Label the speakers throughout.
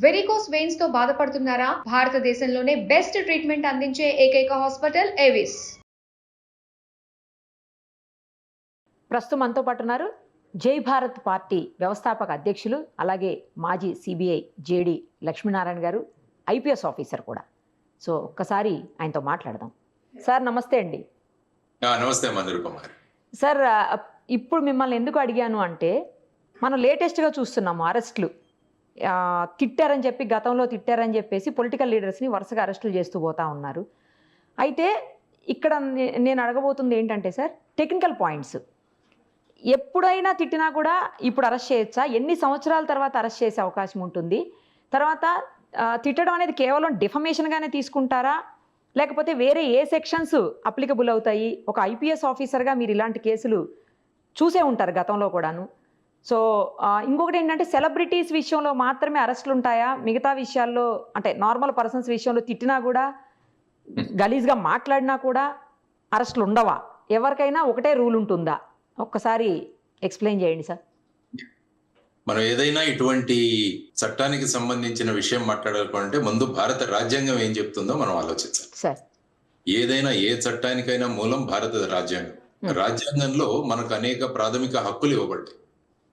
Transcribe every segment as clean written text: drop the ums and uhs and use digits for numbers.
Speaker 1: Varicose veins తో బాధపడుతున్నారా? భారతదేశంలోనే బెస్ట్ ట్రీట్మెంట్ అందించే ఏకైక హాస్పిటల్ ఏవిస్.
Speaker 2: ప్రస్తుతం మనతో పాటు ఉన్నారు జై భారత్ పార్టీ వ్యవస్థాపక అధ్యక్షులు, అలాగే మాజీ సిబిఐ జేడి లక్ష్మీనారాయణ గారు, ఐపీఎస్ ఆఫీసర్ కూడా. సో ఒక్కసారి ఆయనతో మాట్లాడదాం. సార్ నమస్తే అండి.
Speaker 3: నమస్తే మందిర్ కుమార్.
Speaker 2: సార్, ఇప్పుడు మిమ్మల్ని ఎందుకు అడిగాను అంటే, మనం లేటెస్ట్గా చూస్తున్నాము అరెస్టులు. తిట్టారని చెప్పి, గతంలో తిట్టారని చెప్పేసి పొలిటికల్ లీడర్స్ని వరుసగా అరెస్టులు చేస్తూ పోతా ఉన్నారు. అయితే ఇక్కడ నేను అడగబోతుంది ఏంటంటే సార్, టెక్నికల్ పాయింట్స్. ఎప్పుడైనా తిట్టినా కూడా ఇప్పుడు అరెస్ట్ చేయొచ్చా? ఎన్ని సంవత్సరాల తర్వాత అరెస్ట్ చేసే అవకాశం ఉంటుంది? తర్వాత తిట్టడం అనేది కేవలం డిఫమేషన్గానే తీసుకుంటారా, లేకపోతే వేరే ఏ సెక్షన్స్ అప్లికబుల్ అవుతాయి? ఒక ఐపీఎస్ ఆఫీసర్గా మీరు ఇలాంటి కేసులు చూసే ఉంటారు గతంలో కూడాను. సో ఇంకొకటి ఏంటంటే, సెలబ్రిటీస్ విషయంలో మాత్రమే అరెస్టులు ఉంటాయా? మిగతా విషయాల్లో, అంటే నార్మల్ పర్సన్స్ విషయంలో తిట్టినా కూడా, గలీజ్గా మాట్లాడినా కూడా అరెస్టులు ఉండవా? ఎవరికైనా ఒకటే రూల్ ఉంటుందా? ఒక్కసారి ఎక్స్ప్లెయిన్ చేయండి సార్.
Speaker 3: మనం ఏదైనా ఇటువంటి చట్టానికి సంబంధించిన విషయం మాట్లాడాలంటే ముందు భారత రాజ్యాంగం ఏం చెప్తుందో మనం ఆలోచించాలి
Speaker 2: సార్.
Speaker 3: ఏదైనా ఏ చట్టానికైనా మూలం భారత రాజ్యాంగం. రాజ్యాంగంలో మనకు అనేక ప్రాథమిక హక్కులు ఇవ్వబడ్డాయి.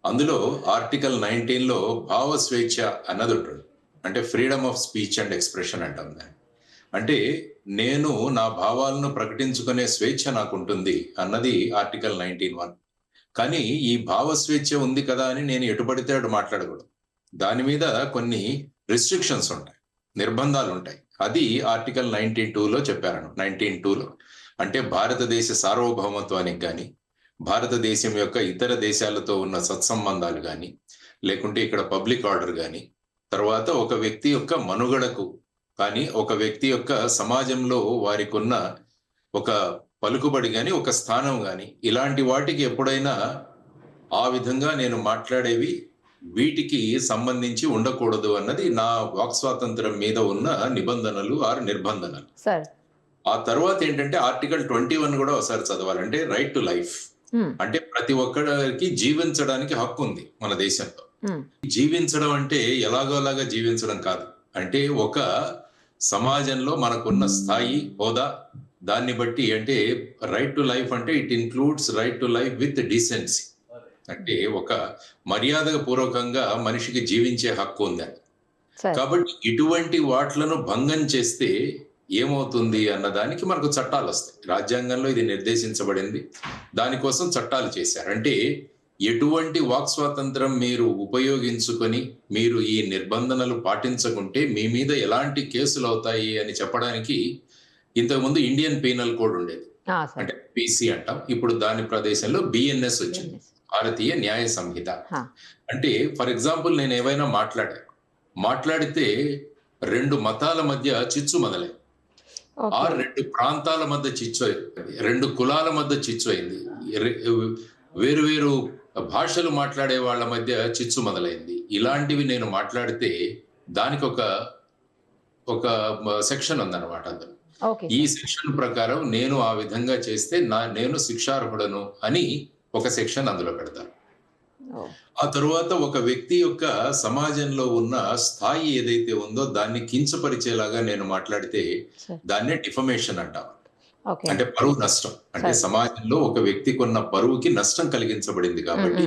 Speaker 3: అందులో ఆర్టికల్ 19లో భావ స్వేచ్ఛ అన్నది ఉంటుంది. అంటే freedom of speech and expression అంటాం దాన్ని. అంటే నేను నా భావాలను ప్రకటించుకునే స్వేచ్ఛ నాకు ఉంటుంది అన్నది ఆర్టికల్ 19(1). కానీ ఈ భావ స్వేచ్ఛ ఉంది కదా అని నేను ఎటుపడితే అటు మాట్లాడకూడదు. దాని మీద కొన్ని రిస్ట్రిక్షన్స్ ఉంటాయి, నిర్బంధాలు ఉంటాయి. అది ఆర్టికల్ 19(2)లో చెప్పారు. 19(2)లో అంటే భారతదేశ సార్వభౌమత్వానికి కానీ, భారతదేశం యొక్క ఇతర దేశాలతో ఉన్న సత్సంబంధాలు కానీ, లేకుంటే ఇక్కడ పబ్లిక్ ఆర్డర్ కానీ, తర్వాత ఒక వ్యక్తి యొక్క మనుగడకు కానీ, ఒక వ్యక్తి యొక్క సమాజంలో వారికి ఉన్న ఒక పలుకుబడి కానీ, ఒక స్థానం కానీ, ఇలాంటి వాటికి ఎప్పుడైనా ఆ విధంగా నేను మాట్లాడేవి వీటికి సంబంధించి ఉండకూడదు అన్నది నా వాక్ స్వాతంత్రం మీద ఉన్న నిబంధనలు ఆరు నిర్బంధనలు. ఆ తర్వాత ఏంటంటే ఆర్టికల్ 21 కూడా ఒకసారి చదవాలంటే రైట్ టు లైఫ్. అంటే ప్రతి ఒక్కరికి జీవించడానికి హక్కు ఉంది మన దేశంలో. జీవించడం అంటే ఎలాగోలాగా జీవించడం కాదు. అంటే ఒక సమాజంలో మనకున్న స్థాయి, హోదా, దాన్ని బట్టి అంటే రైట్ టు లైఫ్ అంటే it includes right to life with decency. అంటే ఒక మర్యాద పూర్వకంగా మనిషికి జీవించే హక్కు ఉంది. కాబట్టి ఇటువంటి వాట్లను భంగం చేస్తే ఏమవుతుంది అన్న దానికి మనకు చట్టాలు వస్తాయి. రాజ్యాంగంలో ఇది నిర్దేశించబడింది, దానికోసం చట్టాలు చేశారు. అంటే ఎటువంటి వాక్ స్వాతంత్రం మీరు ఉపయోగించుకొని మీరు ఈ నిబంధనలు పాటించకుంటే మీ మీద ఎలాంటి కేసులు అవుతాయి అని చెప్పడానికి ఇంతకుముందు ఇండియన్ పీనల్ కోడ్ ఉండేది, అంటే పీసీ అంటాం. ఇప్పుడు దాని ప్రదేశంలో బిఎన్ఎస్ వచ్చింది, భారతీయ న్యాయ సంహిత. అంటే ఫర్ ఎగ్జాంపుల్ నేను ఏవైనా మాట్లాడితే 2 మతాల మధ్య చిచ్చు మొదలైంది, ఆ 2 ప్రాంతాల మధ్య చిచ్చు అయింది, 2 కులాల మధ్య చిచ్చు అయింది, వేరు భాషలు మాట్లాడే వాళ్ళ మధ్య చిచ్చు మొదలైంది. ఇలాంటివి నేను మాట్లాడితే దానికి ఒక సెక్షన్ ఉందన్నమాట. అందులో ఈ సెక్షన్ ప్రకారం నేను ఆ విధంగా చేస్తే నేను శిక్షార్హుడను అని ఒక సెక్షన్ అందులో పెడతారు. ఆ తరువాత ఒక వ్యక్తి యొక్క సమాజంలో ఉన్న స్థాయి ఏదైతే ఉందో దాన్ని కించపరిచేలాగా నేను మాట్లాడితే దాన్నే డిఫమేషన్ అంటాం. అంటే పరువు నష్టం. అంటే సమాజంలో ఒక వ్యక్తికి ఉన్న పరువుకి నష్టం కలిగించబడింది కాబట్టి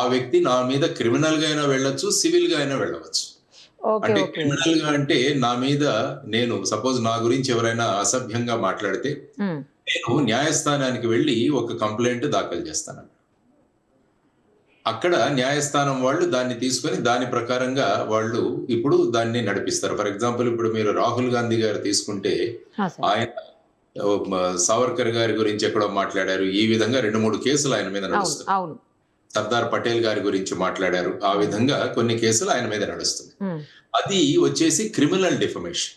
Speaker 3: ఆ వ్యక్తి నా మీద క్రిమినల్ గా అయినా వెళ్ళొచ్చు, సివిల్ గా అయినా వెళ్ళవచ్చు. అంటే క్రిమినల్ గా అంటే నా మీద, నేను సపోజ్ నా గురించి ఎవరైనా అసభ్యంగా మాట్లాడితే నేను న్యాయస్థానానికి వెళ్ళి ఒక కంప్లైంట్ దాఖలు చేస్తాను. అక్కడ న్యాయస్థానం వాళ్ళు దాన్ని తీసుకొని దాని ప్రకారంగా వాళ్ళు ఇప్పుడు దాన్ని నడిపిస్తారు. ఫర్ ఎగ్జాంపుల్ ఇప్పుడు మీరు రాహుల్ గాంధీ గారు తీసుకుంటే, ఆయన సావర్కర్ గారి గురించి ఎక్కడో మాట్లాడారు, ఈ విధంగా 2-3 కేసులు ఆయన మీద నడుస్తున్నాయి. సర్దార్ పటేల్ గారి గురించి మాట్లాడారు, ఆ విధంగా కొన్ని కేసులు ఆయన మీద నడుస్తుంది. అది వచ్చేసి క్రిమినల్ డిఫమేషన్.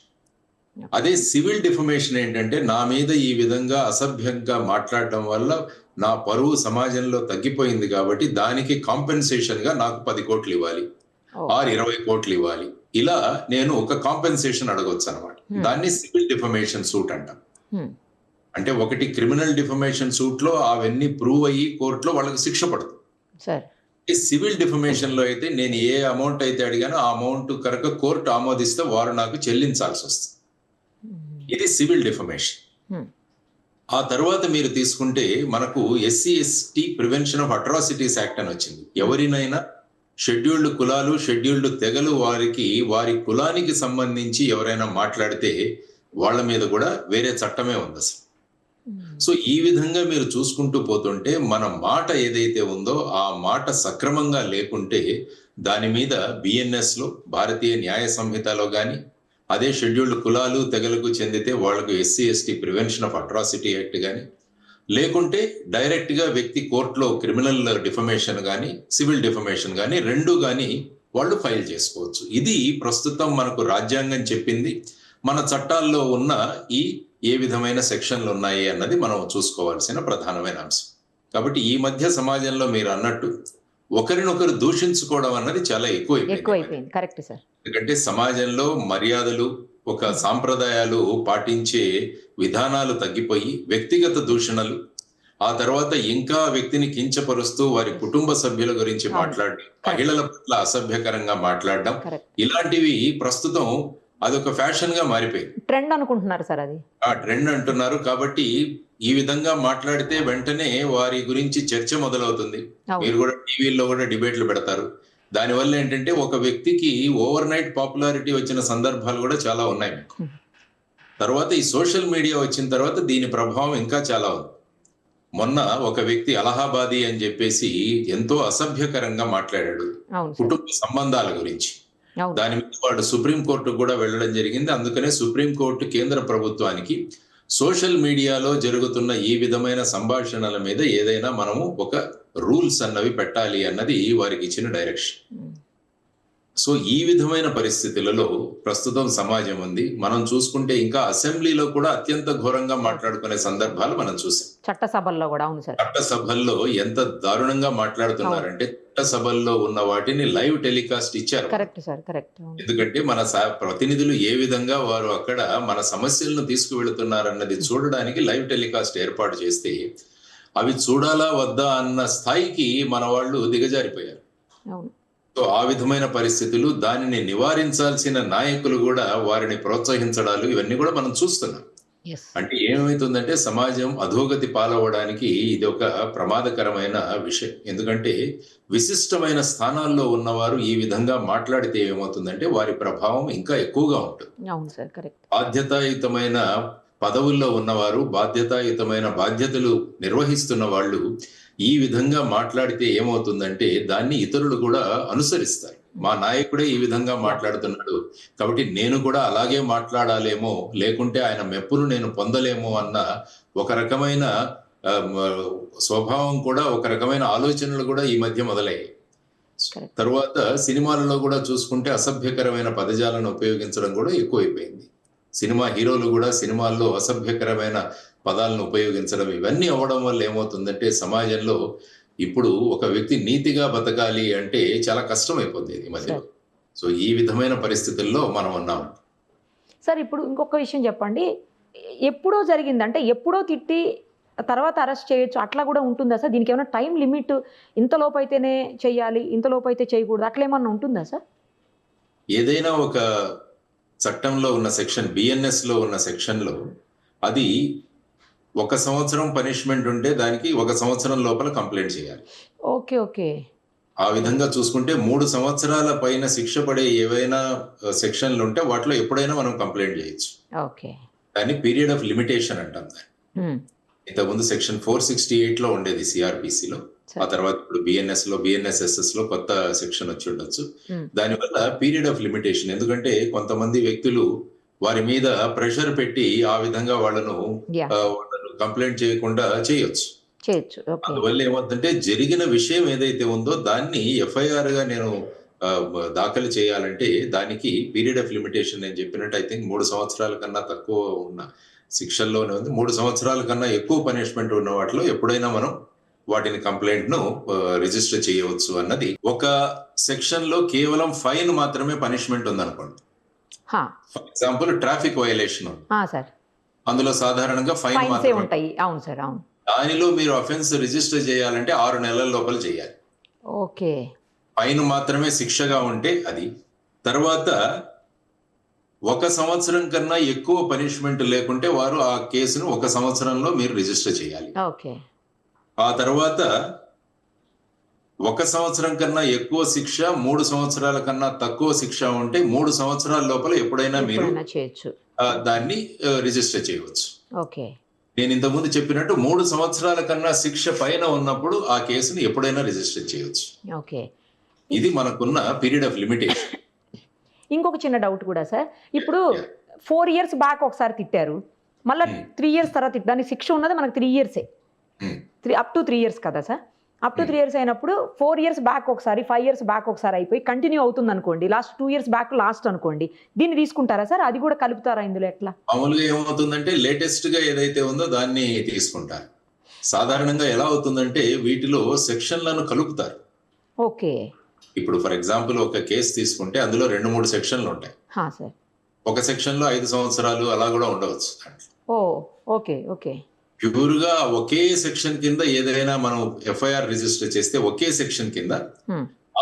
Speaker 3: అదే సివిల్ డిఫమేషన్ ఏంటంటే నా మీద ఈ విధంగా అసభ్యంగా మాట్లాడడం వల్ల నా పరువు సమాజంలో తగ్గిపోయింది కాబట్టి దానికి కాంపెన్సేషన్ గా నాకు 10 కోట్లు ఇవ్వాలి, 20 కోట్లు ఇవ్వాలి, ఇలా నేను ఒక కాంపెన్సేషన్ అడగొచ్చు అనమాట. దాన్ని సివిల్ డిఫమేషన్ సూట్ అంటాం. అంటే ఒకటి క్రిమినల్ డిఫమేషన్ సూట్ లో అవన్నీ ప్రూవ్ అయ్యి కోర్టులో వాళ్ళకి శిక్ష పడుతుంది. సివిల్ డిఫమేషన్ లో అయితే నేను ఏ అమౌంట్ అయితే అడిగానో ఆ అమౌంట్ కనుక కోర్టు ఆమోదిస్తే వారు నాకు చెల్లించాల్సి వస్తుంది. ఇది సివిల్ డిఫమేషన్. ఆ తర్వాత మీరు తీసుకుంటే మనకు SC/ST prevention of atrocities act అని వచ్చింది. ఎవరినైనా షెడ్యూల్డ్ కులాలు, షెడ్యూల్డ్ తెగలు వారికి వారి కులానికి సంబంధించి ఎవరైనా మాట్లాడితే వాళ్ళ మీద కూడా వేరే చట్టమే ఉంది అసలు. సో ఈ విధంగా మీరు చూసుకుంటూ పోతుంటే మన మాట ఏదైతే ఉందో ఆ మాట సక్రమంగా లేకుంటే దాని మీద BNS లో, భారతీయ న్యాయ సంహితలో కానీ, అదే షెడ్యూల్డ్ కులాలు తెగలకు చెందితే వాళ్ళకు SC/ST prevention of atrocity act కానీ, లేకుంటే డైరెక్ట్ గా వ్యక్తి కోర్టులో క్రిమినల్ డిఫమేషన్ కానీ, సివిల్ డిఫమేషన్ కానీ రెండు కానీ వాళ్ళు ఫైల్ చేసుకోవచ్చు. ఇది ప్రస్తుతం మనకు రాజ్యాంగం చెప్పింది. మన చట్టాల్లో ఉన్న ఏ విధమైన సెక్షన్లు ఉన్నాయి అన్నది మనం చూసుకోవాల్సిన ప్రధానమైన అంశం. కాబట్టి ఈ మధ్య సమాజంలో మీరు అన్నట్టు ఒకరినొకరు దూషించుకోవడం అన్నది చాలా
Speaker 2: ఎక్కువైపోయింది. Correct sir.
Speaker 3: ఎందుకంటే సమాజంలో మర్యాదలు, ఒక సాంప్రదాయాలు పాటించే విధానాలు తగ్గిపోయి వ్యక్తిగత దూషణలు, ఆ తర్వాత ఇంకా వ్యక్తిని కించపరుస్తూ వారి కుటుంబ సభ్యుల గురించి మాట్లాడడం, మహిళల పట్ల అసభ్యకరంగా మాట్లాడడం, ఇలాంటివి ప్రస్తుతం అదొక ఫ్యాషన్ గా మారిపోయింది.
Speaker 2: ట్రెండ్ అనుకుంటున్నారు సార్, అది
Speaker 3: ఆ ట్రెండ్ అంటున్నారు. కాబట్టి ఈ విధంగా మాట్లాడితే వెంటనే వారి గురించి చర్చ మొదలవుతుంది. మీరు కూడా టీవీల్లో కూడా డిబేట్లు పెడతారు. దానివల్ల ఏంటంటే ఒక వ్యక్తికి ఓవర్ నైట్ పాపులారిటీ వచ్చిన సందర్భాలు కూడా చాలా ఉన్నాయి. తర్వాత ఈ సోషల్ మీడియా వచ్చిన తర్వాత దీని ప్రభావం ఇంకా చాలా ఉంది. మొన్న ఒక వ్యక్తి అలహాబాదీ అని చెప్పేసి ఎంతో అసభ్యకరంగా మాట్లాడాడు కుటుంబ సంబంధాల గురించి. దాని మీద వాడు సుప్రీంకోర్టు కూడా వెళ్ళడం జరిగింది. అందుకనే సుప్రీంకోర్టు కేంద్ర ప్రభుత్వానికి సోషల్ మీడియాలో జరుగుతున్న ఈ విధమైన సంభాషణల మీద ఏదైనా మనము ఒక రూల్స్ అన్నవి పెట్టాలి అన్నది వారికి ఇచ్చిన డైరెక్షన్. సో ఈ విధమైన పరిస్థితులలో ప్రస్తుతం సమాజం ఉంది. మనం చూసుకుంటే ఇంకా అసెంబ్లీలో కూడా అత్యంత ఘోరంగా మాట్లాడుకునే సందర్భాలు మనం చూసాం.
Speaker 2: చట్టసభల్లో కూడా. అవును సార్.
Speaker 3: చట్టసభల్లో ఎంత దారుణంగా మాట్లాడుతున్నారంటే చట్టసభల్లో ఉన్న వాటిని లైవ్ టెలికాస్ట్ ఇచ్చారు.
Speaker 2: Correct sir, correct.
Speaker 3: ఎందుకంటే మన ప్రతినిధులు ఏ విధంగా వారు అక్కడ మన సమస్యలను తీసుకువెళుతున్నారన్నది చూడడానికి లైవ్ టెలికాస్ట్ ఏర్పాటు చేస్తే అవి చూడాలా వద్దా అన్న స్థాయికి మన వాళ్ళు దిగజారిపోయారు. సో ఆ విధమైన పరిస్థితులు, దానిని నివారించాల్సిన నాయకులు కూడా వారిని ప్రోత్సహించడాలు, ఇవన్నీ కూడా మనం చూస్తున్నాం. అంటే ఏమవుతుందంటే సమాజం అధోగతి పాలవడానికి ఇది ఒక ప్రమాదకరమైన విషయం. ఎందుకంటే విశిష్టమైన స్థానాల్లో ఉన్నవారు ఈ విధంగా మాట్లాడితే ఏమవుతుందంటే వారి ప్రభావం ఇంకా ఎక్కువగా ఉంటుంది. బాధ్యతాయుతమైన పదవుల్లో ఉన్నవారు, బాధ్యతాయుతమైన బాధ్యతలు నిర్వహిస్తున్న వాళ్ళు ఈ విధంగా మాట్లాడితే ఏమవుతుందంటే దాన్ని ఇతరులు కూడా అనుసరిస్తారు. మా నాయకుడే ఈ విధంగా మాట్లాడుతున్నాడు కాబట్టి నేను కూడా అలాగే మాట్లాడాలేమో, లేకుంటే ఆయన మెప్పును నేను పొందలేమో అన్న ఒక రకమైన స్వభావం కూడా, ఒక రకమైన ఆలోచనలు కూడా ఈ మధ్య మొదలయ్యాయి. తర్వాత సినిమాలలో కూడా చూసుకుంటే అసభ్యకరమైన పదజాలను ఉపయోగించడం కూడా ఎక్కువైపోయింది. సినిమా హీరోలు కూడా సినిమాల్లో అసభ్యకరమైన పదాలను ఉపయోగించడం, ఇవన్నీ అవ్వడం వల్ల ఏమవుతుందంటే సమాజంలో ఇప్పుడు ఒక వ్యక్తి నీతిగా బతకాలి అంటే చాలా కష్టం అయిపోతుంది ఈ మధ్యలో. సో ఈ విధమైన పరిస్థితుల్లో మనం ఉన్నాం
Speaker 2: సార్. ఇప్పుడు ఇంకొక విషయం చెప్పండి, ఎప్పుడో జరిగిందంటే ఎప్పుడో తిట్టి తర్వాత అరెస్ట్ చేయొచ్చు, అట్లా కూడా ఉంటుందా సార్? దీనికి ఏమైనా టైం లిమిట్, ఇంతలోపు అయితేనే చెయ్యాలి, ఇంతలోపు అయితే చేయకూడదు, అట్లా ఏమన్నా ఉంటుందా సార్?
Speaker 3: ఏదైనా ఒక చట్టంలో ఉన్న సెక్షన్, BNS లో ఉన్న సెక్షన్లో అది 1 సంవత్సరం పనిష్మెంట్ ఉంటే దానికి 1 సంవత్సరం లోపల కంప్లైంట్ చేయాలి.
Speaker 2: Okay, okay.
Speaker 3: ఆ విధంగా చూసుకుంటే 3 సంవత్సరాల పైన శిక్ష పడే ఏవైనా సెక్షన్లు ఉంటే వాటిలో ఎప్పుడైనా మనం కంప్లైంట్ చేయొచ్చు.
Speaker 2: ఓకే.
Speaker 3: దాన్ని పీరియడ్ ఆఫ్ లిమిటేషన్ అంటాం. దాన్ని ఇంతకుముందు సెక్షన్ 468 లో ఉండేది CRPCలో. ఆ తర్వాత ఇప్పుడు BNSS లో కొత్త సెక్షన్ వచ్చి ఉండొచ్చు. దానివల్ల పీరియడ్ ఆఫ్ లిమిటేషన్, ఎందుకంటే కొంతమంది వ్యక్తులు వారి మీద ప్రెషర్ పెట్టి ఆ విధంగా వాళ్ళను కంప్లైంట్ చేయకుండా చేయొచ్చు. అందువల్ల ఏమవుతుందంటే జరిగిన విషయం ఏదైతే ఉందో దాన్ని FIR గా నేను దాఖలు చేయాలంటే దానికి పీరియడ్ ఆఫ్ లిమిటేషన్ నేను చెప్పినట్టు ఐ థింక్ 3 సంవత్సరాల కన్నా తక్కువ ఉన్న శిక్షల్లోనే ఉంది. 3 సంవత్సరాల కన్నా ఎక్కువ పనిష్మెంట్ ఉన్న వాటిలో ఎప్పుడైనా మనం వాటిని కంప్లైంట్ ను రిజిస్టర్ చేయవచ్చు అన్నది. ఒక సెక్షన్ లో కేవలం ఫైన్ మాత్రమే పనిష్మెంట్ ఉందనుకోండి. ఫర్ ఎగ్జాంపుల్ ట్రాఫిక్ వైలేషన్, అందులో సాధారణంగా ఫైన్ మాత్రమే ఉంటాయి. దానిలో మీరు అఫెన్స్ రిజిస్టర్ చేయాలంటే 6 నెలల లోపల చేయాలి.
Speaker 2: ఓకే.
Speaker 3: ఫైన్ మాత్రమే శిక్షగా ఉంటే అది. తర్వాత 1 సంవత్సరం కన్నా ఎక్కువ పనిష్మెంట్ లేకుంటే వారు ఆ కేసును 1 సంవత్సరంలో మీరు రిజిస్టర్ చేయాలి.
Speaker 2: ఓకే.
Speaker 3: ఆ తర్వాత 1 సంవత్సరం కన్నా ఎక్కువ శిక్ష, 3 సంవత్సరాల కన్నా తక్కువ శిక్ష ఉంటే 3 సంవత్సరాల లోపల ఎప్పుడైనా మీరు
Speaker 2: చేయొచ్చు.
Speaker 3: దాన్ని రిజిస్టర్ చేయవచ్చు.
Speaker 2: ఓకే.
Speaker 3: నేను ఇంతకుముందు చెప్పినట్టు 3 సంవత్సరాల కన్నా శిక్ష పైన ఉన్నప్పుడు ఆ కేసుని ఎప్పుడైనా రిజిస్టర్ చేయవచ్చు.
Speaker 2: ఓకే.
Speaker 3: ఇది మనకున్న పీరియడ్ ఆఫ్ లిమిటేషన్.
Speaker 2: ఇంకొక చిన్న డౌట్ కూడా సార్, ఇప్పుడు 4 ఇయర్స్ బ్యాక్ ఒకసారి తిట్టారు, మళ్ళీ 3 ఇయర్స్ తర్వాత దానికి శిక్ష ఉన్నది మనకు 3 ఇయర్సే, అప్ టు 3 ఇయర్స్ కదా సార్? అప్ టు 3 ఇయర్స్ అయినప్పుడు 4 ఇయర్స్ బ్యాక్ ఒకసారి, 5 ఇయర్స్ బ్యాక్ ఒకసారి అయిపోయి కంటిన్యూ అవుతుంది అనుకోండి, లాస్ట్ 2 ఇయర్స్ బ్యాక్ లాస్ట్ అనుకోండి, దీన్ని తీసుకుంటారా సార్? అది కూడా కలుపుతారా ఇందులో? ఎట్లా
Speaker 3: మామూలుగా ఏమవుతుందంటే లేటెస్ట్ గా ఏదైతే ఉందో దాన్ని తీసుకుంటారు. సాధారణంగా ఎలా అవుతుందంటే వీటిలో సెక్షన్లను కలుపుతారు.
Speaker 2: ఓకే.
Speaker 3: ఇప్పుడు ఫర్ ఎగ్జాంపుల్ ఒక కేసు తీసుకుంటే అందులో 2-3 సెక్షన్లు ఉంటాయి.
Speaker 2: సార్.
Speaker 3: ఒక సెక్షన్ లో 5 సంవత్సరాలు అలా కూడా ఉండవచ్చు.
Speaker 2: ఓకే. ఓకే.
Speaker 3: ప్యూర్ గా ఒకే సెక్షన్ కింద ఏదైనా మనం ఎఫ్ఐఆర్ రిజిస్టర్ చేస్తే ఒకే సెక్షన్ కింద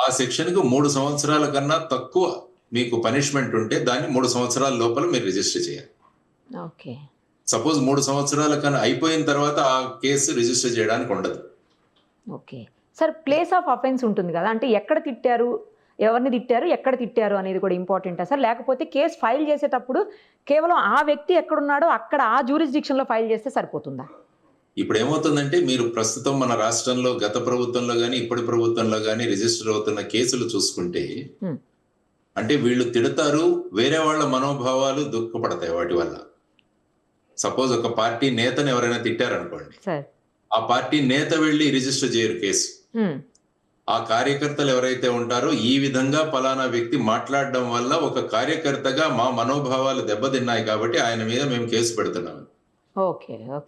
Speaker 3: ఆ సెక్షన్ కు 3 సంవత్సరాల కన్నా తక్కువ మీకు పనిష్మెంట్ ఉంటే దాన్ని 3 సంవత్సరాల లోపల మీరు రిజిస్టర్ చేయాలి.
Speaker 2: ఓకే.
Speaker 3: సపోజ్ 3 సంవత్సరాల కన్నా అయిపోయిన తర్వాత ఆ కేసు రిజిస్టర్ చేయడానికి ఉండదు.
Speaker 2: Okay sir, place of offence ఉంటుంది కదా, అంటే ఎక్కడ తిట్టారు, ఎవరిని తిట్టారు, ఎక్కడ తిట్టారు అనేది కూడా ఇంపార్టెంటా సార్? లేకపోతే కేసు ఫైల్ చేసేటప్పుడు కేవలం ఆ వ్యక్తి ఎక్కడున్నాడో అక్కడ ఆ జ్యూరిస్డిక్షన్ లో ఫైల్ చేస్తే సరిపోతుందా?
Speaker 3: ఇప్పుడు ఏమవుతుందంటే మీరు ప్రస్తుతం మన రాష్ట్రంలో గత ప్రభుత్వంలో గానీ ఇప్పటి ప్రభుత్వంలో గానీ రిజిస్టర్ అవుతున్న కేసులు చూసుకుంటే అంటే వీళ్ళు తిడతారు, వేరే వాళ్ళ మనోభావాలు దుఃఖపడతాయి వాటి వల్ల. సపోజ్ ఒక పార్టీ నేతను ఎవరైనా తిట్టారనుకోండి, ఆ పార్టీ నేత వెళ్ళి రిజిస్టర్ చేయరు కేసు. ఆ కార్యకర్తలు ఎవరైతే ఉంటారో ఈ విధంగా పలానా వ్యక్తి మాట్లాడడం వల్ల ఒక కార్యకర్తగా మా మనోభావాలు దెబ్బతిన్నాయి కాబట్టి ఆయన మీద మేము కేసు పెడుతున్నాం.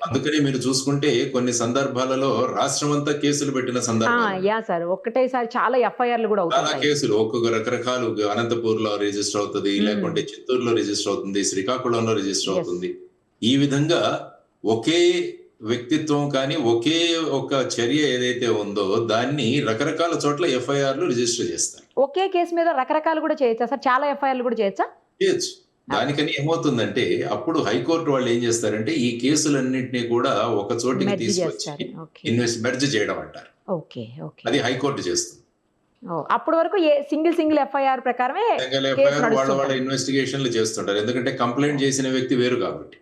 Speaker 3: అందుకని మీరు చూసుకుంటే కొన్ని సందర్భాలలో రాష్ట్రం అంతా కేసులు పెట్టిన సందర్భాలు
Speaker 2: ఒక్కటేసారి చాలా ఎఫ్ఐఆర్లు కూడా
Speaker 3: చాలా కేసులు ఒక్కొక్క రకరకాలు అనంతపూర్ లో రిజిస్టర్ అవుతుంది, లేకుంటే చిత్తూరులో రిజిస్టర్ అవుతుంది, శ్రీకాకుళంలో రిజిస్టర్ అవుతుంది. ఈ విధంగా ఒకే వ్యక్తిత్వం కానీ ఒకే ఒక చర్య ఏదైతే ఉందో దాన్ని రకరకాల చోట్ల ఎఫ్ఐఆర్లు రిజిస్టర్ చేస్తారు.
Speaker 2: ఒకే కేసు మీద రకరకాలు కూడా చేయొచ్చా సార్? చాలా ఎఫ్ఐఆర్లు కూడా చేయొచ్చు.
Speaker 3: దానికని ఏమవుతుందంటే అప్పుడు హైకోర్టు వాళ్ళు ఏం చేస్తారంటే ఈ కేసులన్నింటినీ కూడా ఒక చోటికి తీసుకొచ్చి మెర్జ్ చేయడం అంటారు. అది హైకోర్టు చేస్తుంది.
Speaker 2: అప్పటి వరకు సింగిల్ ఎఫ్ఐఆర్ ప్రకారమే
Speaker 3: వాళ్ళ ఇన్వెస్టిగేషన్లు చేస్తుంటారు, ఎందుకంటే కంప్లైంట్ చేసిన వ్యక్తి వేరు కాబట్టి.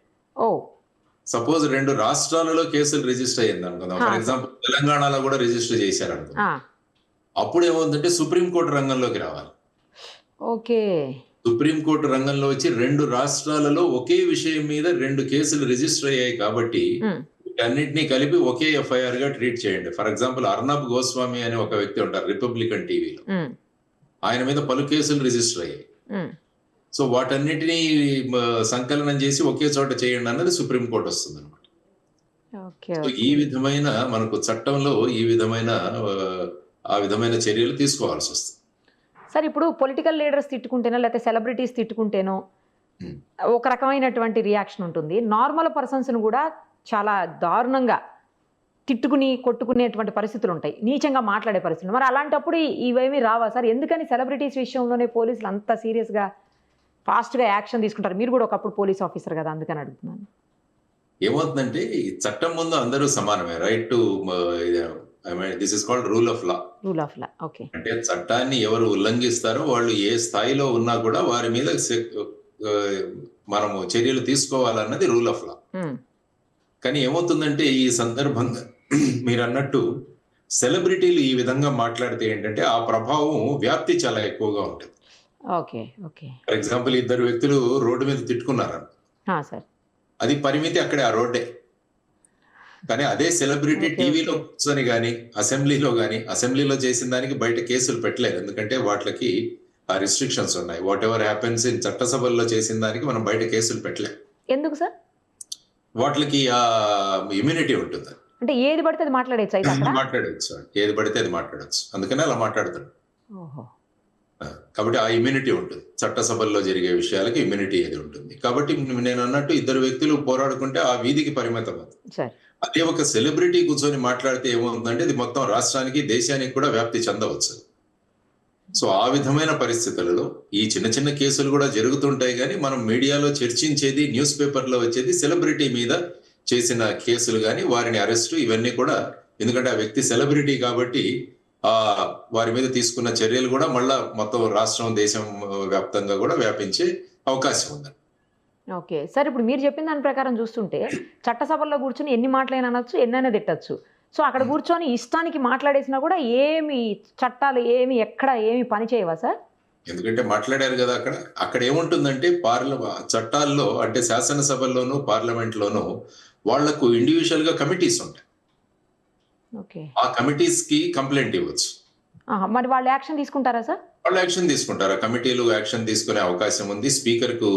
Speaker 3: సపోజ్ 2 రాష్ట్రాలలో కేసులు రిజిస్టర్ అయ్యింది అనుకుందాం, ఫర్ ఎగ్జాంపుల్ తెలంగాణలో కూడా రిజిస్టర్ చేశారు అనుకుందాం. అప్పుడు ఏమవుతుందంటే సుప్రీంకోర్టు రంగంలోకి రావాలి. సుప్రీంకోర్టు రంగంలో వచ్చి 2 రాష్ట్రాలలో ఒకే విషయం మీద 2 కేసులు రిజిస్టర్ అయ్యాయి కాబట్టి వీటన్నిటినీ కలిపి ఒకే ఎఫ్ఐఆర్ గా ట్రీట్ చేయండి. ఫర్ ఎగ్జాంపుల్ అర్నబ్ గోస్వామి అనే ఒక వ్యక్తి ఉంటారు రిపబ్లికన్ టీవీలో, ఆయన మీద పలు కేసులు రిజిస్టర్ అయ్యాయి. సో వాటన్నిటినీ సంకలనం చేసి ఒకే చోట చేయండి అన్నది సుప్రీంకోర్టు వస్తుంది అనమాట. సో ఈ విధమైన మనకు చట్టంలో ఈ విధమైన ఆ విధమైన చర్యలు తీసుకోవాల్సి వస్తుంది.
Speaker 2: సార్, ఇప్పుడు పొలిటికల్ లీడర్స్ తిట్టుకుంటేనో లేకపోతే సెలబ్రిటీస్ తిట్టుకుంటేనో ఒక రకమైనటువంటి రియాక్షన్ ఉంటుంది. నార్మల్ పర్సన్స్ కూడా చాలా దారుణంగా తిట్టుకుని కొట్టుకునేటువంటి పరిస్థితులు ఉంటాయి, నీచంగా మాట్లాడే పరిస్థితులు. మరి అలాంటప్పుడు ఇవేమీ రావా సార్? ఎందుకని సెలబ్రిటీస్ విషయంలోనే పోలీసులు అంత సీరియస్గా ఫాస్ట్గా యాక్షన్ తీసుకుంటారు? మీరు కూడా ఒకప్పుడు పోలీస్ ఆఫీసర్ కదా, అందుకని అడుగుతున్నాను.
Speaker 3: ఏమవుతుందంటే ఈ చట్టం ముందు అందరూ సమానమే. Right to this is called rule of law.
Speaker 2: Okay.
Speaker 3: అంటే చట్టాన్ని ఎవరు ఉల్లంఘిస్తారో వాళ్ళు ఏ స్థాయిలో ఉన్నా కూడా వారి మీద మనము చర్యలు తీసుకోవాలన్నది రూల్ ఆఫ్ లా. కానీ ఏమవుతుందంటే ఈ సందర్భంగా మీరు అన్నట్టు సెలబ్రిటీలు ఈ విధంగా మాట్లాడితే ఏంటంటే ఆ ప్రభావం వ్యాప్తి చాలా ఎక్కువగా ఉంటుంది. ఫర్ ఎగ్జాంపుల్ 2 వ్యక్తులు రోడ్డు మీద తిట్టుకున్నారు, అది పరిమితి అక్కడే ఆ రోడ్డే. కానీ అదే సెలబ్రిటీ టీవీలో కూర్చొని కానీ అసెంబ్లీలో చేసిన దానికి బయట కేసులు పెట్టలేదు, ఎందుకంటే వాటికి ఆ రిస్ట్రిక్షన్స్ ఉన్నాయి. వాట్ ఎవర్ హ్యాపెన్స్ ఇన్ చట్టసభల్లో చేసిన దానికి మనం బయట కేసులు పెట్టలేము.
Speaker 2: ఎందుకు సార్?
Speaker 3: వాటికి ఆ ఇమ్యూనిటీ ఉంటుంది.
Speaker 2: అంటే ఏది పడితే అది మాట్లాడచ్చు,
Speaker 3: ఏది పడితే అది మాట్లాడచ్చు, అందుకనే అలా మాట్లాడుతాడు. కాబట్టి ఆ ఇమ్యూనిటీ ఉంటుంది, చట్టసభల్లో జరిగే విషయాలకి ఇమ్యూనిటీ అది ఉంటుంది. కాబట్టి నేను అన్నట్టు ఇద్దరు వ్యక్తులు పోరాడుకుంటే ఆ వీధికి పరిమితం అవుతుంది.
Speaker 2: సరే.
Speaker 3: అదే ఒక సెలబ్రిటీ కూర్చొని మాట్లాడితే ఏమవుతుందంటే అది మొత్తం రాష్ట్రానికి, దేశానికి కూడా వ్యాప్తి చెందవచ్చు. సో ఆ విధమైన పరిస్థితులలో ఈ చిన్న చిన్న కేసులు కూడా జరుగుతుంటాయి, కానీ మనం మీడియాలో చర్చించేది, న్యూస్ పేపర్లో వచ్చేది సెలబ్రిటీ మీద చేసిన కేసులు కానీ వారిని అరెస్టు ఇవన్నీ కూడా. ఎందుకంటే ఆ వ్యక్తి సెలబ్రిటీ కాబట్టి వారి మీద తీసుకున్న చర్యలు కూడా మళ్ళా మొత్తం రాష్ట్రం, దేశం వ్యాప్తంగా కూడా వ్యాపించే అవకాశం ఉంది.
Speaker 2: ఓకే సార్, ఇప్పుడు మీరు చెప్పిన దాని ప్రకారం చూస్తుంటే చట్టసభల్లో కూర్చొని ఎన్ని మాటలైనా అనొచ్చు, ఎన్నైనా తిట్టచ్చు. సో అక్కడ కూర్చొని ఇష్టానికి మాట్లాడేసినా కూడా ఏమి చట్టాలు ఎక్కడ ఏమి పని చేయవా సార్?
Speaker 3: ఎందుకంటే మాట్లాడారు కదా. అక్కడ ఏముంటుందంటే చట్టాల్లో అంటే శాసనసభల్లోనూ పార్లమెంట్లోనూ వాళ్లకు ఇండివిజువల్ గా కమిటీస్ ఉంటాయి. ఆ కమిటీస్ కి కంప్లైంట్ ఇవ్వచ్చు.
Speaker 2: మరి వాళ్ళు యాక్షన్ తీసుకుంటారా సార్?
Speaker 3: వాళ్ళు యాక్షన్ తీసుకుంటారు. కమిటీలు యాక్షన్ తీసుకునే అవకాశం ఉంది, స్పీకర్ కు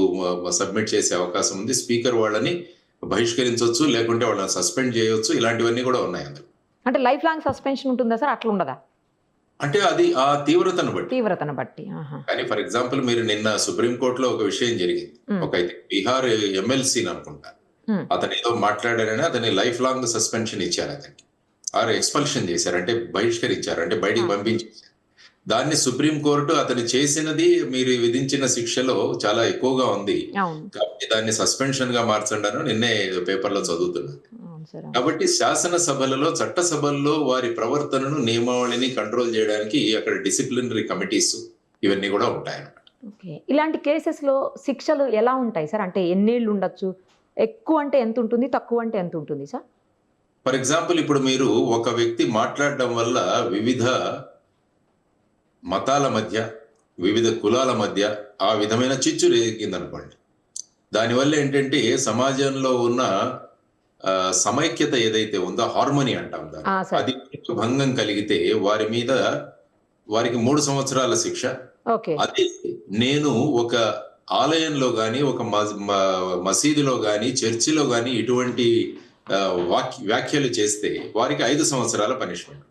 Speaker 3: సబ్మిట్ చేసే అవకాశం ఉంది. స్పీకర్ వాళ్ళని బహిష్కరించవచ్చు, లేకుంటే వాళ్ళని సస్పెండ్ చేయవచ్చు. ఇలాంటివన్నీ కూడా ఉన్నాయి అందులో.
Speaker 2: అంటే లైఫ్ లాంగ్ సస్పెన్షన్ ఉంటుందా సార్? అట్లా ఉండదా?
Speaker 3: అంటే అది ఆ తీవ్రతను బట్టి. కానీ ఫర్ ఎగ్జాంపుల్ మీరు నిన్న సుప్రీంకోర్టులో ఒక విషయం జరిగింది. ఒక బీహార్ ఎమ్మెల్సీని అనుకుంటా, అతను ఏదో మాట్లాడారని అతని లైఫ్ లాంగ్ సస్పెన్షన్ ఇచ్చారు అతనికి, ఆరు ఎక్స్పల్షన్ చేశారు, అంటే బహిష్కరించారు, అంటే బయటికి పంపించేశారు. దాన్ని సుప్రీంకోర్టు అతను చేసినది మీరు విధించిన శిక్షలో చాలా ఎక్కువగా ఉంది కాబట్టి దాన్ని సస్పెన్షన్ గా మార్చండి అని నిన్నే పేపర్లో చదువుతున్నాను. కాబట్టి శాసనసభలలో, చట్టసభల్లో వారి ప్రవర్తనను, నియమావళిని కంట్రోల్ చేయడానికి అక్కడ డిసిప్లినరీ కమిటీస్ ఇవన్నీ కూడా ఉంటాయన్నమాట.
Speaker 2: ఇలాంటి కేసెస్ లో శిక్షలు ఎలా ఉంటాయి సార్? అంటే ఎన్నేళ్ళు ఉండొచ్చు? ఎక్కువ అంటే ఎంత ఉంటుంది, తక్కువ అంటే ఎంత ఉంటుంది సార్?
Speaker 3: ఫర్ ఎగ్జాంపుల్ ఇప్పుడు మీరు ఒక వ్యక్తి మాట్లాడడం వల్ల వివిధ మతాల మధ్య, వివిధ కులాల మధ్య ఆ విధమైన చిచ్చు రేగిందనుకోండి, దానివల్ల ఏంటంటే సమాజంలో ఉన్న సమైక్యత ఏదైతే ఉందో, హార్మోనీ అంటాం దాన్ని, అది భంగం కలిగితే వారికి 3 సంవత్సరాల శిక్ష. అదే నేను ఒక ఆలయంలో గాని, ఒక మసీదులో గాని, చర్చిలో గాని ఇటువంటి వ్యాఖ్యలు చేస్తే వారికి 5 సంవత్సరాల పనిష్మెంట్.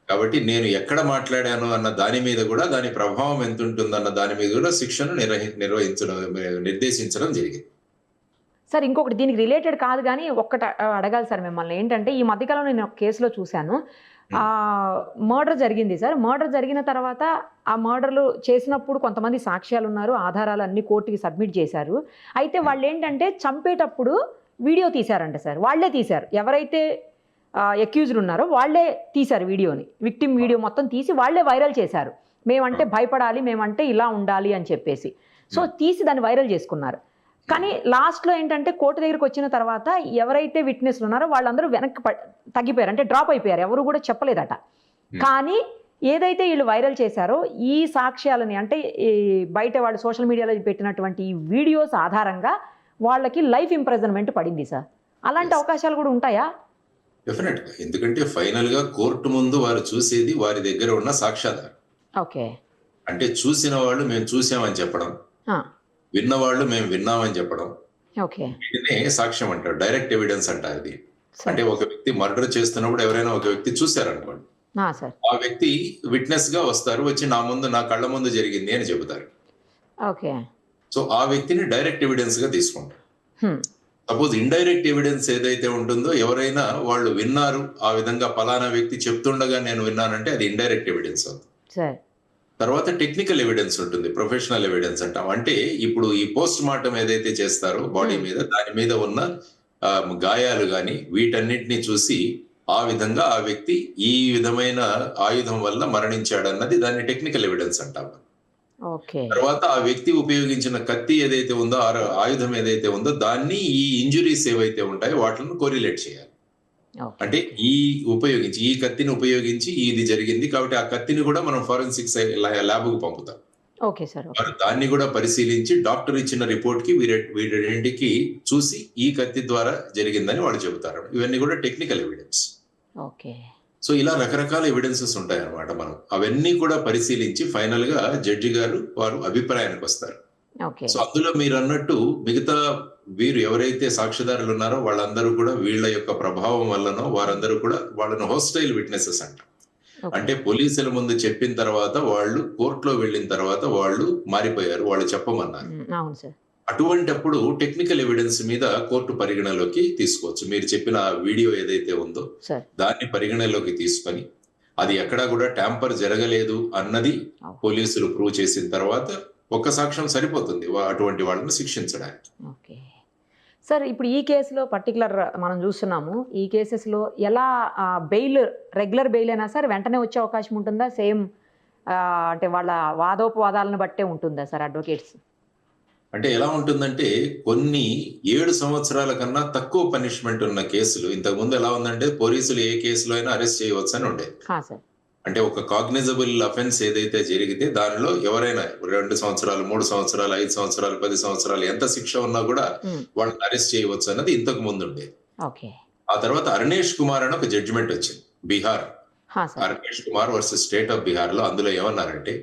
Speaker 3: కాబట్టి నేను ఎక్కడ మాట్లాడాను అన్న దాని మీద కూడా, దాని ప్రభావం ఎంత ఉంటుందన్న దాని మీద కూడా శిక్షను నిర్దేశించడం జరిగింది.
Speaker 2: సార్ ఇంకొకటి దీనికి రిలేటెడ్ కాదు కానీ ఒక్కటి అడగాలి సార్ మిమ్మల్ని. ఏంటంటే ఈ మధ్యకాలంలో నేను ఒక కేసులో చూశాను, మర్డర్ జరిగింది సార్. మర్డర్ జరిగిన తర్వాత ఆ మర్డర్లు చేసినప్పుడు కొంతమంది సాక్ష్యాలు ఉన్నారు, ఆధారాలు అన్ని కోర్టుకి సబ్మిట్ చేశారు. అయితే వాళ్ళు ఏంటంటే చంపేటప్పుడు వీడియో తీశారంట సార్. వాళ్లే తీశారు, ఎవరైతే అక్యూజ్డ్ ఉన్నారో వాళ్లే తీశారు వీడియోని, విక్టిమ్ వీడియో మొత్తం తీసి వాళ్లే వైరల్ చేశారు. మేమంటే భయపడాలి, మేమంటే ఇలా ఉండాలి అని చెప్పేసి. సో తీసి దాన్ని వైరల్ చేసుకున్నారు. కానీ లాస్ట్లో ఏంటంటే కోర్టు దగ్గరికి వచ్చిన తర్వాత ఎవరైతే విట్నెస్లు ఉన్నారో వాళ్ళందరూ వెనక్కి తగ్గిపోయారు, అంటే డ్రాప్ అయిపోయారు, ఎవరు కూడా చెప్పలేదట. కానీ ఏదైతే వీళ్ళు వైరల్ చేశారో ఈ సాక్ష్యాలని, అంటే బయట వాళ్ళు సోషల్ మీడియాలో పెట్టినటువంటి ఈ వీడియోస్ ఆధారంగా వాళ్ళకి లైఫ్ ఇంప్రిజన్మెంట్ పడింది సార్. అలాంటి అవకాశాలు కూడా ఉంటాయా?
Speaker 3: డెఫినెట్ గా, ఎందుకంటే ఫైనల్ గా కోర్టు ముందు వారు చూసేది వారి దగ్గర ఉన్న సాక్ష్యాధారం.
Speaker 2: ఓకే,
Speaker 3: అంటే చూసిన వాళ్ళు మేము చూసామని చెప్పడం, విన్నవాళ్ళు మేము విన్నామని చెప్పడం, వీటినే సాక్ష్యం అంటారు, డైరెక్ట్ ఎవిడెన్స్ అంటారు ఇది. అంటే ఒక వ్యక్తి మర్డర్ చేస్తున్నప్పుడు ఎవరైనా ఒక వ్యక్తి చూశారనుకోండి, ఆ వ్యక్తి విట్నెస్ గా వస్తారు, వచ్చి నా కళ్ళ ముందు జరిగింది అని చెబుతారు. సో ఆ వ్యక్తిని డైరెక్ట్ ఎవిడెన్స్ గా తీసుకుంటారు. సపోజ్ ఇండైరెక్ట్ ఎవిడెన్స్ ఏదైతే ఉంటుందో, ఎవరైనా వాళ్ళు విన్నారు, ఆ విధంగా పలానా వ్యక్తి చెప్తుండగా నేను విన్నానంటే అది ఇండైరెక్ట్ ఎవిడెన్స్ అవుతుంది. తర్వాత టెక్నికల్ ఎవిడెన్స్ ఉంటుంది, ప్రొఫెషనల్ ఎవిడెన్స్ అంటాం. అంటే ఇప్పుడు ఈ పోస్ట్ మార్టం ఏదైతే చేస్తారో బాడీ మీద, దాని మీద ఉన్న గాయాలు గాని వీటన్నిటిని చూసి ఆ విధంగా ఆ వ్యక్తి ఈ విధమైన ఆయుధం వల్ల మరణించాడన్నది దాన్ని టెక్నికల్ ఎవిడెన్స్ అంటాం. తర్వాత ఆ వ్యక్తి ఉపయోగించిన కత్తి ఏదైతే ఉందో, ఆయుధం ఏదైతే ఉందో దాన్ని ఈ ఇంజురీస్ ఏవైతే ఉంటాయో వాటిని కోరిలేట్ చేయాలి. అంటే ఈ కత్తిని ఉపయోగించి ఇది జరిగింది కాబట్టి ఆ కత్తిని కూడా మనం ఫోరెన్సిక్స్ ల్యాబ్కు పంపుతాం. వారు దాన్ని కూడా పరిశీలించి డాక్టర్ ఇచ్చిన రిపోర్ట్ కి వీటికి చూసి ఈ కత్తి ద్వారా జరిగిందని వాళ్ళు చెబుతారు. ఇవన్నీ కూడా టెక్నికల్ ఎవిడెన్స్. సో ఇలా రకరకాల ఎవిడెన్సెస్ ఉంటాయి అన్నమాట. మనం అవన్నీ కూడా పరిశీలించి ఫైనల్ గా జడ్జి గారు వారు అభిప్రాయానికి వస్తారు. సో అందులో మీరు అన్నట్టు మిగతా వీరు ఎవరైతే సాక్ష్యదారులు ఉన్నారో వాళ్ళందరూ కూడా వీళ్ళ యొక్క ప్రభావం వల్లనో వారందరూ కూడా వాళ్ళను హోస్టైల్ విట్నెసెస్ అంటారు.
Speaker 2: ఓకే.
Speaker 3: అంటే పోలీసుల ముందు చెప్పిన తర్వాత వాళ్ళు కోర్టులో వెళ్ళిన తర్వాత వాళ్ళు మారిపోయారు. వాళ్ళు చెప్పమన్నారు.
Speaker 2: అవును సార్.
Speaker 3: అటువంటప్పుడు టెక్నికల్ ఎవిడెన్స్ మీద కోర్టు పరిగణలోకి తీసుకోవచ్చు. మీరు చెప్పిన ఆ వీడియో ఏదైతే ఉందో
Speaker 2: సార్.
Speaker 3: దాన్ని పరిగణలోకి తీసుకొని అది ఎక్కడా కూడా ట్యాంపర్ జరగలేదు అన్నది
Speaker 2: అవును.
Speaker 3: పోలీసులు ప్రూవ్ చేసిన తర్వాత ఒక్క సాక్ష్యం సరిపోతుంది అటువంటి వాళ్ళని శిక్షించడానికి.
Speaker 2: ఓకే. సార్ ఇప్పుడు ఈ కేసులో పర్టికులర్ మనం చూస్తున్నాము. ఈ కేసెస్‌లో ఎలా బెయిల్ రెగ్యులర్ బెయిల్ అయినా సార్ వెంటనే వచ్చే అవకాశం ఉంటుందా? సేమ్ అంటే వాళ్ళ వాదోపవాదాలను బట్టే ఉంటుందా సార్ అడ్వకేట్స్?
Speaker 3: అంటే ఎలా ఉంటుందంటే కొన్ని 7 సంవత్సరాల కన్నా తక్కువ పనిష్మెంట్ ఉన్న కేసులు ఇంతకుముందు ఎలా ఉందంటే పోలీసులు ఏ కేసులో అయినా అరెస్ట్ చేయవచ్చు అని ఉండేది.
Speaker 2: సార్.
Speaker 3: అంటే ఒక కాగ్నిజబుల్ అఫెన్స్ ఏదైతే జరిగితే దానిలో ఎవరైనా 2 సంవత్సరాలు, 3 సంవత్సరాలు, 5 సంవత్సరాలు, 10 సంవత్సరాలు ఎంత శిక్ష ఉన్నా కూడా వాళ్ళని అరెస్ట్ చేయవచ్చు అన్నది ఇంతకు ముందు ఉండేది.
Speaker 2: ఓకే.
Speaker 3: ఆ తర్వాత అరుణేష్ కుమార్ అని ఒక జడ్జిమెంట్ వచ్చింది Bihar. Arunesh Kumar versus state of Bihar లో అందులో ఏమన్నారంటే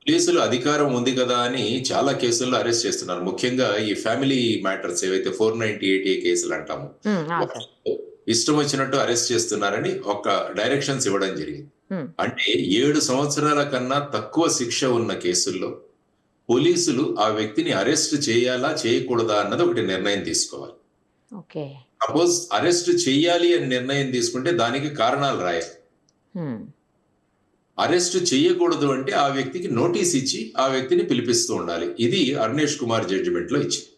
Speaker 3: పోలీసులు అధికారం ఉంది కదా అని చాలా కేసుల్లో అరెస్ట్ చేస్తున్నారు. ముఖ్యంగా ఈ ఫ్యామిలీ మ్యాటర్స్ ఏవైతే 498A కేసులు అంటాము ఇష్టం వచ్చినట్టు అరెస్ట్ చేస్తున్నారని ఒక డైరెక్షన్స్ ఇవ్వడం జరిగింది. అంటే 7 సంవత్సరాల కన్నా తక్కువ శిక్ష ఉన్న కేసుల్లో పోలీసులు ఆ వ్యక్తిని అరెస్ట్ చేయాలా చేయకూడదా అన్నది ఒకటి నిర్ణయం తీసుకోవాలి. సపోజ్ అరెస్ట్ చేయాలి అని నిర్ణయం తీసుకుంటే దానికి కారణాలు రాయాలి. అరెస్ట్ చేయకూడదు అంటే ఆ వ్యక్తికి నోటీస్ ఇచ్చి ఆ వ్యక్తిని పిలిపిస్తూ ఉండాలి. ఇది అరుణేష్ కుమార్ జడ్జిమెంట్ లో ఇచ్చింది.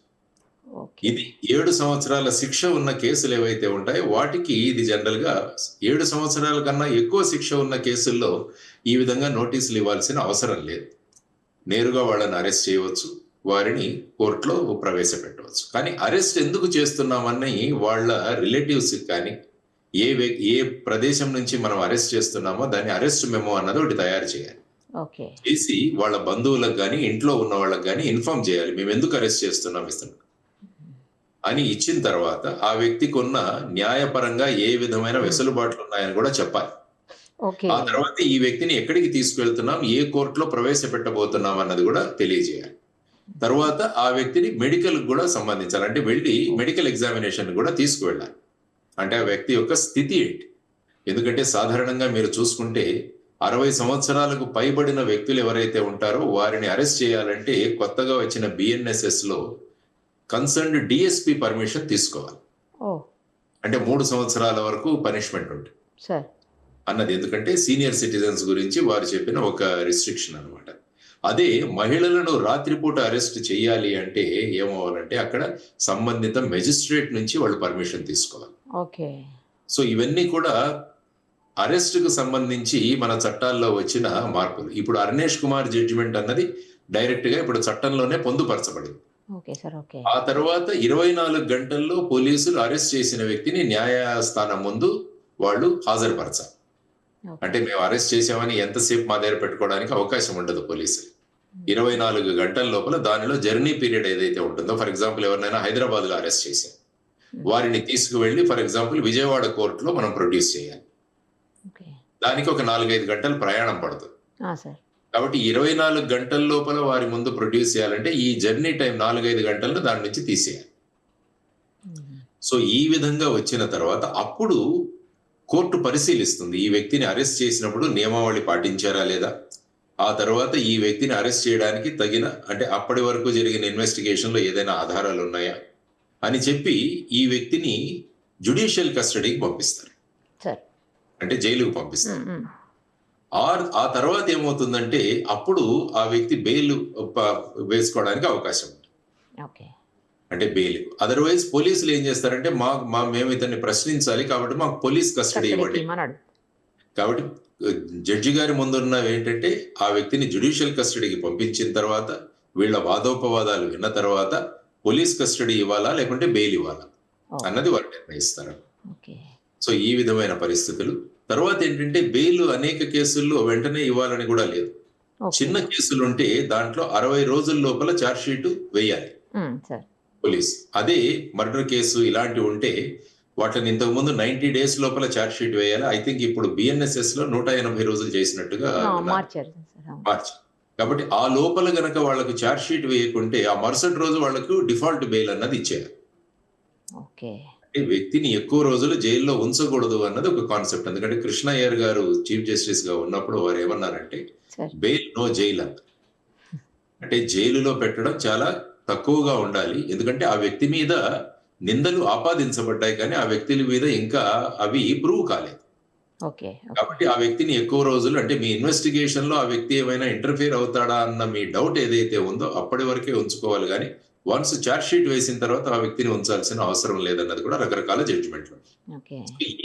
Speaker 3: ఇది 7 సంవత్సరాల శిక్ష ఉన్న కేసులు ఏవైతే ఉంటాయో వాటికి ఇది జనరల్ గా 7 సంవత్సరాల కన్నా ఎక్కువ శిక్ష ఉన్న కేసుల్లో ఈ విధంగా నోటీసులు ఇవ్వాల్సిన అవసరం లేదు. నేరుగా వాళ్ళని అరెస్ట్ చేయవచ్చు, వారిని కోర్టులో ప్రవేశపెట్టవచ్చు. కానీ అరెస్ట్ ఎందుకు చేస్తున్నామని వాళ్ళ రిలేటివ్స్ కానీ ఏ ప్రదేశం నుంచి మనం అరెస్ట్ చేస్తున్నామో దాన్ని అరెస్ట్ మెమో అన్నది ఒకటి తయారు చేయాలి. చేసి వాళ్ళ బంధువులకు కానీ ఇంట్లో ఉన్న వాళ్ళకి కానీ ఇన్ఫార్మ్ చేయాలి, మేము ఎందుకు అరెస్ట్ చేస్తున్నాం అని ఇచ్చిన తర్వాత ఆ వ్యక్తికి ఉన్న న్యాయపరంగా ఏ విధమైన వెసులుబాట్లు ఉన్నాయని కూడా చెప్పాలి. ఆ తర్వాత ఈ వ్యక్తిని ఎక్కడికి తీసుకెళ్తున్నాం, ఏ కోర్టులో ప్రవేశపెట్టబోతున్నాం అన్నది కూడా తెలియజేయాలి. తర్వాత ఆ వ్యక్తిని మెడికల్ కూడా సంబంధించాలి. అంటే వెళ్ళి మెడికల్ ఎగ్జామినేషన్ కూడా తీసుకువెళ్ళాలి. అంటే ఆ వ్యక్తి యొక్క స్థితి ఏంటి. ఎందుకంటే సాధారణంగా మీరు చూసుకుంటే 60 సంవత్సరాలకు పైబడిన వ్యక్తులు ఎవరైతే ఉంటారో వారిని అరెస్ట్ చేయాలంటే కొత్తగా వచ్చిన BNSS లో కన్సర్న్డ్ DSP పర్మిషన్ తీసుకోవాలి. అంటే 3 సంవత్సరాల వరకు పనిష్మెంట్ ఉంటుంది అన్నది. ఎందుకంటే సీనియర్ సిటిజన్స్ గురించి వారు చెప్పిన ఒక రిస్ట్రిక్షన్ అన్నమాట. అదే మహిళలను రాత్రిపూట అరెస్ట్ చేయాలి అంటే ఏమవ్వాలంటే అక్కడ సంబంధిత మెజిస్ట్రేట్ నుంచి వాళ్ళు పర్మిషన్ తీసుకోవాలి. సో ఇవన్నీ కూడా అరెస్ట్ కు సంబంధించి మన చట్టాల్లో వచ్చిన మార్పులు. ఇప్పుడు అరుణేష్ కుమార్ జడ్జిమెంట్ అన్నది డైరెక్ట్ గా ఇప్పుడు చట్టంలోనే పొందుపరచబడింది. ఆ తర్వాత 24 గంటల్లో పోలీసులు అరెస్ట్ చేసిన వ్యక్తిని న్యాయస్థానం ముందు వాళ్ళు హాజరుపరచాలి. అంటే మేము అరెస్ట్ చేసామని ఎంతసేపు మా దగ్గర పెట్టుకోవడానికి అవకాశం ఉండదు పోలీసులు. 24 గంటల లోపల దానిలో జర్నీ పీరియడ్ ఏదైతే ఉంటుందో, ఫర్ ఎగ్జాంపుల్ ఎవరినైనా హైదరాబాద్ లో అరెస్ట్ చేశారు, వారిని తీసుకువెళ్ళి ఫర్ ఎగ్జాంపుల్ విజయవాడ కోర్టులో మనం ప్రొడ్యూస్ చేయాలి. దానికి ఒక 4-5 గంటలు ప్రయాణం పడుతుంది. కాబట్టి 24 గంటల లోపల వారి ముందు ప్రొడ్యూస్ చేయాలంటే ఈ జర్నీ టైం 4-5 గంటలను దాని నుంచి తీసేయాలి. సో ఈ విధంగా వచ్చిన తర్వాత అప్పుడు కోర్టు పరిశీలిస్తుంది ఈ వ్యక్తిని అరెస్ట్ చేసినప్పుడు నియమావళి పాటించారా లేదా, ఆ తర్వాత ఈ వ్యక్తిని అరెస్ట్ చేయడానికి తగిన అంటే అప్పటి వరకు జరిగిన ఇన్వెస్టిగేషన్ లో ఏదైనా ఆధారాలు ఉన్నాయా అని చెప్పి ఈ వ్యక్తిని జ్యుడిషియల్ కస్టడీకి పంపిస్తారు, అంటే జైలుకు పంపిస్తారు. ఆ తర్వాత ఏమవుతుందంటే అప్పుడు ఆ వ్యక్తి బెయిల్ వేసుకోవడానికి అవకాశం ఉంటుంది, అంటే బెయిల్. అదర్వైజ్ పోలీసులు ఏం చేస్తారంటే మేము ఇతన్ని ప్రశ్నించాలి కాబట్టి మాకు పోలీస్ కస్టడీ ఇవ్వండి. కాబట్టి జడ్జి గారి ముందున్న ఏంటంటే ఆ వ్యక్తిని జ్యుడిషియల్ కస్టడీకి పంపించిన తర్వాత వీళ్ళ వాదోపవాదాలు విన్న తర్వాత పోలీస్ కస్టడీ ఇవ్వాలా లేకుంటే బెయిల్ ఇవ్వాలా అన్నది వారు నిర్ణయిస్తారు. సో ఈ విధమైన పరిస్థితులు. తర్వాత ఏంటంటే బెయిల్ అనేక కేసుల్లో వెంటనే ఇవ్వాలని కూడా లేదు. చిన్న కేసులు ఉంటే దాంట్లో 60 రోజుల లోపల ఛార్జ్ షీట్ వేయాలి పోలీస్. అదే మర్డర్ కేసు ఇలాంటివి ఉంటే వాటిని ఇంతకు ముందు 90 days లోపల ఛార్జ్ షీట్ వేయాలి. ఐ థింక్ ఇప్పుడు BNSS లో 180 రోజులు చేసినట్టుగా మార్చారు. కాబట్టి ఆ లోపల గనక వాళ్ళకు ఛార్జ్ షీట్ వేయకుంటే ఆ మరుసటి రోజు వాళ్ళకు డిఫాల్ట్ బెయిల్ అన్నది ఇచ్చేయాలి. అంటే వ్యక్తిని ఎక్కువ రోజులు జైల్లో ఉంచకూడదు అన్నది ఒక కాన్సెప్ట్. ఎందుకంటే కృష్ణ అయ్యర్ గారు చీఫ్ జస్టిస్ గా ఉన్నప్పుడు వారు ఏమన్నారంటే
Speaker 2: సార్
Speaker 3: బెయిల్ నో జైల్ అంత. అంటే జైలులో పెట్టడం చాలా తక్కువగా ఉండాలి. ఎందుకంటే ఆ వ్యక్తి మీద నిందలు ఆపాదించబడ్డాయి కానీ ఆ వ్యక్తుల మీద ఇంకా అవి ప్రూవ్ కాలేదు.
Speaker 2: ఓకే
Speaker 3: కాబట్టి ఆ వ్యక్తిని ఎక్కువ రోజులు అంటే మీ ఇన్వెస్టిగేషన్ లో ఆ వ్యక్తి ఏమైనా ఇంటర్ఫియర్ అవుతాడా అన్న మీ డౌట్ ఏదైతే ఉందో అప్పటి వరకే ఉంచుకోవాలి కానీ వన్స్ చార్జ్ షీట్ వేసిన తర్వాత ఆ వ్యక్తిని ఉంచాల్సిన అవసరం లేదన్నది కూడా రకరకాల జడ్జిమెంట్లు.
Speaker 2: ఓకే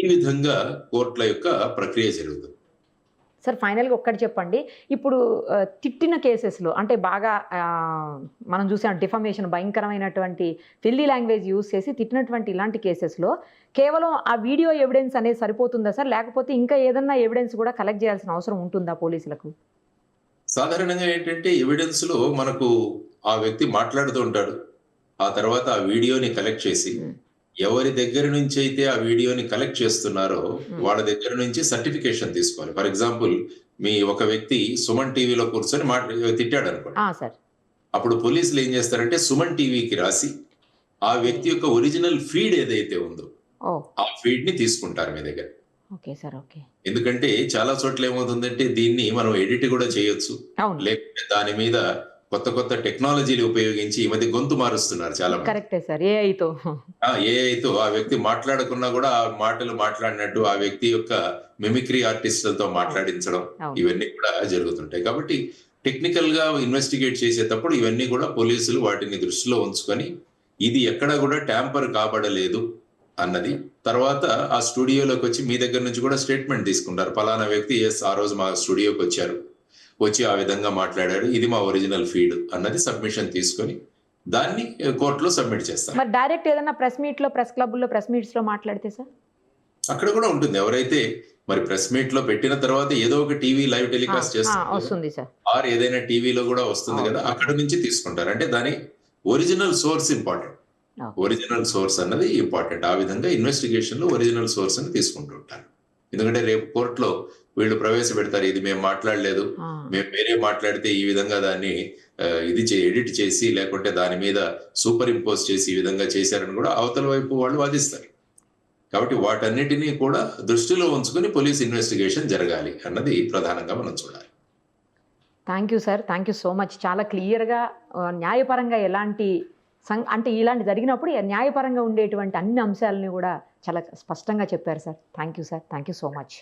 Speaker 3: ఈ విధంగా కోర్టుల యొక్క ప్రక్రియ జరుగుతుంది.
Speaker 2: సార్ ఫైనల్గా ఒక్కటి చెప్పండి. ఇప్పుడు తిట్టిన కేసెస్లో అంటే బాగా మనం చూసాం డిఫమేషన్ భయంకరమైనటువంటి ఫిల్లీ లాంగ్వేజ్ యూజ్ చేసి తిట్టినటువంటి ఇలాంటి కేసెస్లో కేవలం ఆ వీడియో ఎవిడెన్స్ అనేది సరిపోతుందా సార్, లేకపోతే ఇంకా ఏదన్నా ఎవిడెన్స్ కూడా కలెక్ట్ చేయాల్సిన అవసరం ఉంటుందా పోలీసులకు?
Speaker 3: సాధారణంగా ఏంటంటే ఎవిడెన్స్ లో మనకు ఆ వ్యక్తి మాట్లాడుతూ ఉంటాడు. ఆ తర్వాత ఆ వీడియోని కలెక్ట్ చేసి ఎవరి దగ్గర నుంచి అయితే ఆ వీడియోని కలెక్ట్ చేస్తున్నారో వాళ్ళ దగ్గర నుంచి సర్టిఫికేషన్ తీసుకోవాలి. ఫర్ ఎగ్జాంపుల్ మీ ఒక వ్యక్తి సుమన్ టీవీలో కూర్చొని తిట్టాడు అనుకోండి.
Speaker 2: సార్
Speaker 3: అప్పుడు పోలీసులు ఏం చేస్తారంటే సుమన్ టీవీకి రాసి ఆ వ్యక్తి యొక్క ఒరిజినల్ ఫీడ్ ఏదైతే ఉందో ఆ ఫీడ్ ని తీసుకుంటారు మీ దగ్గర.
Speaker 2: Okay sir okay.
Speaker 3: ఎందుకంటే చాలా చోట్ల ఏమవుతుందంటే దీన్ని మనం ఎడిట్ కూడా చేయొచ్చు, లేకపోతే దాని మీద కొత్త కొత్త టెక్నాలజీలు ఉపయోగించి ఈ మధ్య గొంతు మారుస్తున్నారు చాలా మంది.
Speaker 2: కరెక్టే సార్. ఏఐతో
Speaker 3: ఆ వ్యక్తి మాట్లాడకున్నా కూడా ఆ మాటలు మాట్లాడినట్టు ఆ వ్యక్తి యొక్క మిమిక్రీ ఆర్టిస్టులతో మాట్లాడించడం ఇవన్నీ కూడా జరుగుతుంటాయి. కాబట్టి టెక్నికల్ గా ఇన్వెస్టిగేట్ చేసేటప్పుడు ఇవన్నీ కూడా పోలీసులు వాటిని దృష్టిలో ఉంచుకొని ఇది ఎక్కడా కూడా ట్యాంపర్ కాబడలేదు అన్నది, తర్వాత ఆ స్టూడియోలోకి వచ్చి మీ దగ్గర నుంచి కూడా స్టేట్మెంట్ తీసుకుంటారు. పలానా వ్యక్తి ఆ రోజు మా స్టూడియోకి వచ్చి ఆ విధంగా మాట్లాడాడు, ఇది మా ఒరిజినల్ ఫీడ్ అన్నది సబ్మిషన్ తీసుకొని దాన్ని కోర్టులో సబ్మిట్ చేస్తారు.
Speaker 2: మరి డైరెక్ట్ ఏదైనా ప్రెస్ మీట్ లో ప్రెస్ క్లబ్ లో ప్రెస్ మీట్స్ లో మాట్లాడితే సార్
Speaker 3: అక్కడ కూడా ఉంటుంది. ఎవరైతే మరి ప్రెస్ మీట్ లో పెట్టిన తర్వాత ఏదో ఒక టీవీ లైవ్ టెలికాస్ట్
Speaker 2: వస్తుంది సార్,
Speaker 3: ఆర్ ఏదైనా టీవీలో కూడా వస్తుంది కదా, అక్కడ నుంచి తీసుకుంటారు. అంటే దాని original source important. Original source అన్నది ఇంపార్టెంట్. ఆ విధంగా ఇన్వెస్టిగేషన్ లో ఒరిజినల్ సోర్స్ అని తీసుకుంటూ ఉంటారు. ఎందుకంటే రేపు కోర్టులో వీళ్ళు ప్రవేశపెడతారు ఇది మేము మాట్లాడలేదు, మేము వేరే మాట్లాడితే ఈ విధంగా దాన్ని ఎడిట్ చేసి లేకుంటే దాని మీద సూపర్ ఇంపోజ్ చేసి ఈ విధంగా చేశారని కూడా అవతల వైపు వాళ్ళు వాదిస్తారు. కాబట్టి వాటన్నిటినీ కూడా దృష్టిలో ఉంచుకొని పోలీస్ ఇన్వెస్టిగేషన్ జరగాలి అన్నది ప్రధానంగా మనం చూడాలి.
Speaker 2: Thank you sir, thank you so much. చాలా క్లియర్గా న్యాయపరంగా ఎలాంటి అంటే ఇలాంటి జరిగినప్పుడు న్యాయపరంగా ఉండేటువంటి అన్ని అంశాలని కూడా చాలా స్పష్టంగా చెప్పారు sir. Thank you sir, thank you so much.